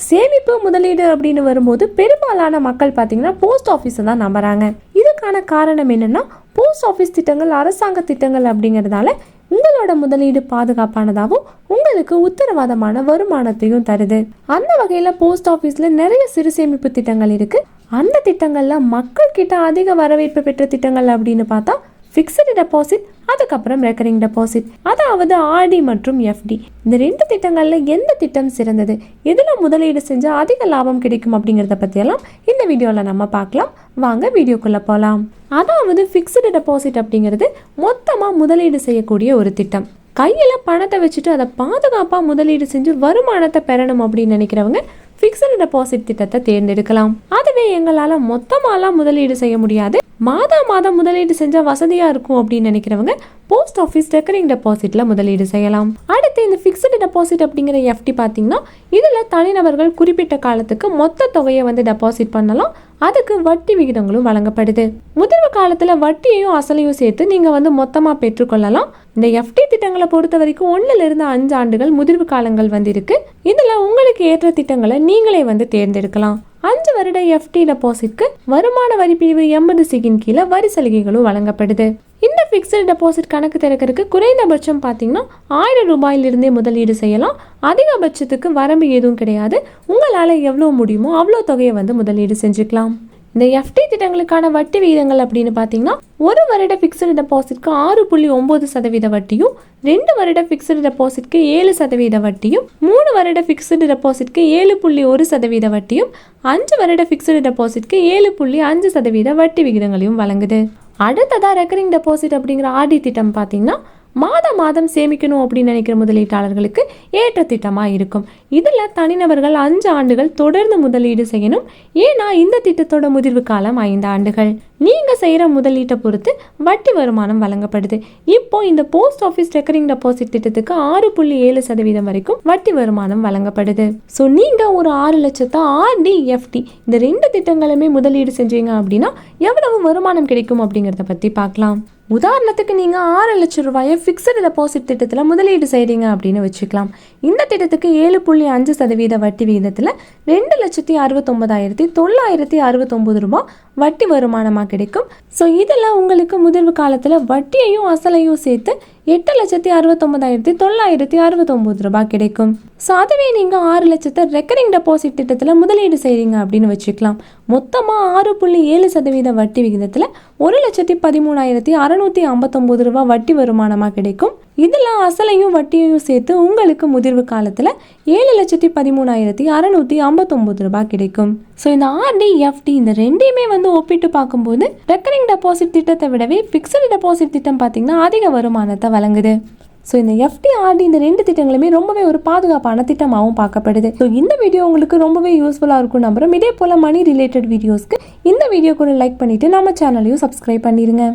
சேமிப்பு முதலீடு அப்படின்னு வரும்போது பெரும்பாலான மக்கள் பார்த்தீங்கன்னா போஸ்ட் ஆஃபீஸை தான் நம்புறாங்க. இதுக்கான காரணம் என்னன்னா, போஸ்ட் ஆஃபீஸ் திட்டங்கள் அரசாங்க திட்டங்கள் அப்படிங்கிறதால உங்களோட முதலீடு பாதுகாப்பானதாகவும் உங்களுக்கு உத்தரவாதமான வருமானத்தையும் தருது. அந்த வகையில போஸ்ட் ஆஃபீஸ்ல நிறைய சிறு சேமிப்பு திட்டங்கள் இருக்கு. அந்த திட்டங்கள்ல மக்கள் கிட்ட அதிக வரவேற்பு பெற்ற திட்டங்கள் அப்படின்னு பார்த்தா ஃபிக்ஸட் டெபாசிட், அதுக்கப்புறம் ரெக்கரிங் டெபாசிட், அதாவது ஆர்டி மற்றும் எஃப்டி. இந்த ரெண்டு திட்டங்கள்ல எந்த திட்டம் சிறந்தது, எதுல முதலீடு செஞ்சா அதிக லாபம் கிடைக்கும் அப்படிங்கறத பத்தியெல்லாம் இந்த வீடியோல நம்ம பார்க்கலாம். வாங்க வீடியோக்குள்ள போலாம். அதாவது ஃபிக்ஸட் டெபாசிட் அப்படிங்கிறது மொத்தமா முதலீடு செய்யக்கூடிய ஒரு திட்டம். கையில பணத்தை வச்சுட்டு அதை பாதுகாப்பா முதலீடு செஞ்சு வருமானத்தை பெறணும் அப்படின்னு நினைக்கிறவங்க ஃபிக்ஸட் டெபாசிட் திட்டத்தை தேர்ந்தெடுக்கலாம். அதுவே எங்களால மொத்தமாலாம் முதலீடு செய்ய முடியாது, மாதம் முதலீடு செஞ்சா வசதியா இருக்கும் அப்படின்னு நினைக்கிறவங்க போஸ்ட் ஆஃபீஸ் ரெக்கரிங் டெபாசிட்ல முதலீடு செய்யலாம். அடுத்து இந்த ஃபிக்ஸட் டெபாசிட் அப்படிங்கிற எஃப்டி பார்த்தீங்கன்னா இதுல தனிநபர்கள் குறிப்பிட்ட காலத்துக்கு மொத்த தொகையை டெபாசிட் பண்ணலாம். அதுக்கு வட்டி விகிதங்களும் வழங்கப்படுது. முதிர்வு காலத்துல வட்டியையும் அசலையும் சேர்த்து நீங்க மொத்தமா பெற்றுக்கொள்ளலாம். இந்த எஃப்டி திட்டங்களை பொறுத்த வரைக்கும் 1 இருந்து 5 ஆண்டுகள் முதிர்வு காலங்கள் இருக்கு. இதுல உங்களுக்கு ஏற்ற திட்டங்களை நீங்களே தேர்ந்தெடுக்கலாம். 5 வருட எஃப்டி டெபாசிட்க்கு வருமான வரி பிரிவு 80C கீழே வரி சலுகைகளும் வழங்கப்படுது. இந்த ஃபிக்ஸட் டெபாசிட் கணக்கு திறக்கிறதுக்கு குறைந்தபட்சம் பார்த்தீங்கன்னா 1000 ரூபாயிலிருந்தே முதலீடு செய்யலாம். அதிகபட்சத்துக்கு வரம்பு எதுவும் கிடையாது. உங்களால் எவ்வளோ முடியுமோ அவ்வளோ தொகையை முதலீடு செஞ்சுக்கலாம். இந்த எஃப்டி திட்டங்களுக்கான வட்டி விகிதங்கள் அப்படின்னு பார்த்தீங்கன்னா 1 வருட ஃபிக்ஸட் டெபாசிட்க்கு 6.9% வட்டியும், 2 வருட ஃபிக்ஸட் டெபாசிட்க்கு 7% வட்டியும், 3 வருட ஃபிக்ஸட் டெபாசிட்க்கு 7.1% வட்டியும், 5 வருட ஃபிக்ஸட் டெபாசிட்க்கு 7.5% வட்டி விகிதங்களையும் வழங்குது. அடுத்ததா ரெக்கரிங் டெபாசிட் அப்படிங்கிற ஆர்டி திட்டம் பார்த்தீங்கன்னா மாதம் சேமிக்கணும் அப்படின்னு நினைக்கிற முதலீட்டாளர்களுக்கு ஏற்ற திட்டமா இருக்கும். இதுல தனிநபர்கள் 5 ஆண்டுகள் தொடர்ந்து முதலீடு செய்யணும். ஏன்னா இந்த திட்டத்தோட முதிர்வு காலம் 5 ஆண்டுகள். நீங்க செய்யற முதலீட்டை பொறுத்து வட்டி வருமானம் வழங்கப்படுது. இப்போ இந்த போஸ்ட் ஆஃபீஸ் ரெக்கரிங் டெபாசிட் திட்டத்துக்கு 6.7% வரைக்கும் வட்டி வருமானம் வழங்கப்படுது. ஸோ நீங்க ஒரு 6 லட்சத்தை ஆர்டி எஃப்டி இந்த 2 திட்டங்களுமே முதலீடு செஞ்சீங்க அப்படின்னா எவ்வளவு வருமானம் கிடைக்கும் அப்படிங்கறத பத்தி பார்க்கலாம். உதாரணத்துக்கு நீங்க 6 லட்சம் ரூபாயை ஃபிக்ஸட் டெபாசிட் திட்டத்தில் முதலீடு செய்றீங்க அப்படின்னு வச்சுக்கலாம். இந்த திட்டத்துக்கு 7.5% வட்டி விகிதத்தில் 2,69,969 ரூபாய் வட்டி வருமானமாக கிடைக்கும். ஸோ இதெல்லாம் உங்களுக்கு முதிர்வு காலத்தில் வட்டியையும் அசலையும் சேர்த்து 8,69,969 ரூபாய் கிடைக்கும். ஸோ அதுவே நீங்கள் 6 லட்சத்தை ரெக்கரிங் டெபாசிட் திட்டத்தில் முதலீடு செய்கிறீங்க அப்படின்னு வச்சுக்கலாம். மொத்தமாக 6.7% வட்டி விகிதத்தில் 1,13,659 ரூபாய் வட்டி வருமானமாக கிடைக்கும். இதில் அசலையும் வட்டியையும் சேர்த்து உங்களுக்கு முதிர்வு காலத்தில் 7,13,659 ரூபாய் கிடைக்கும். ஸோ இந்த ஆர்டி எஃப்டி இந்த ரெண்டையுமே ஒப்பிட்டு பார்க்கும்போது ரெக்கரிங் டெபாசிட் திட்டத்தை விடவே ஃபிக்ஸட் டெபாசிட் திட்டம் பார்த்தீங்கன்னா அதிக வருமானத்தை வழங்குது. ஸோ இந்த எஃப்டி ஆர்டி இந்த 2 திட்டங்களுமே ரொம்பவே ஒரு பாதுகாப்பான திட்டமாகவும் பார்க்கப்படுது. ஸோ இந்த வீடியோ உங்களுக்கு ரொம்பவே யூஸ்ஃபுல்லாக இருக்கும் நம்புறோம். இதே போல் மணி ரிலேட்டட் வீடியோஸ்க்கு இந்த வீடியோக்கு ஒரு லைக் பண்ணிட்டு நம்ம சேனலையும் சப்ஸ்கிரைப் பண்ணிடுங்க.